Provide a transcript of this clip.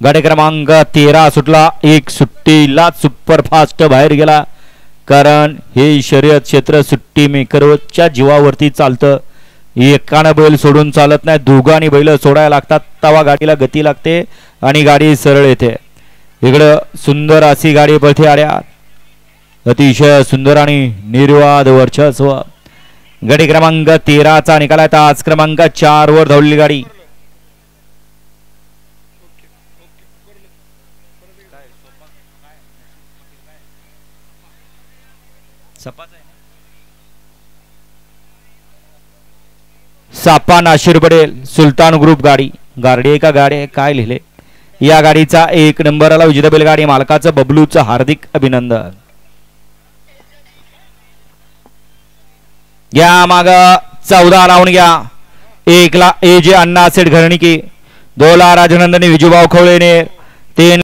गाडी क्रमांक 13 सुटला. एक सुट्टीला सुपरफास्ट बाहेर गेला, कारण हे शर्यत क्षेत्र सुट्टी मेकरच्या जीवावरती चालतं. एकानं बैल सोडून चालत नाही, दोघांनी बैल सोडायला लागतात, तवा गाडीला गती लागते आणि गाडी सरळ येते. इकडं सुंदर अशी गाडी पळते आल्या, अतिशय सुंदर आणि निर्वाद वर्चस्व. गाडी क्रमांक 13चा निकाल आहे. तास क्रमांक 4 वर धावलेली गाडी. सापा नाशिर पडेल सुलतान ग्रुप गाडी. गाडी का गाडी काय लिहिले. या गाडीचा 1 नंबरला विजेता बैलगाडी मालकाचं बबलूचं हार्दिक अभिनंदन. घ्या माग 14 लावून घ्या. 1 ला ए जे अण्णा सेठ घरणीकी, 2 ला राजनंदनी विजूभाऊ खवळेने, 3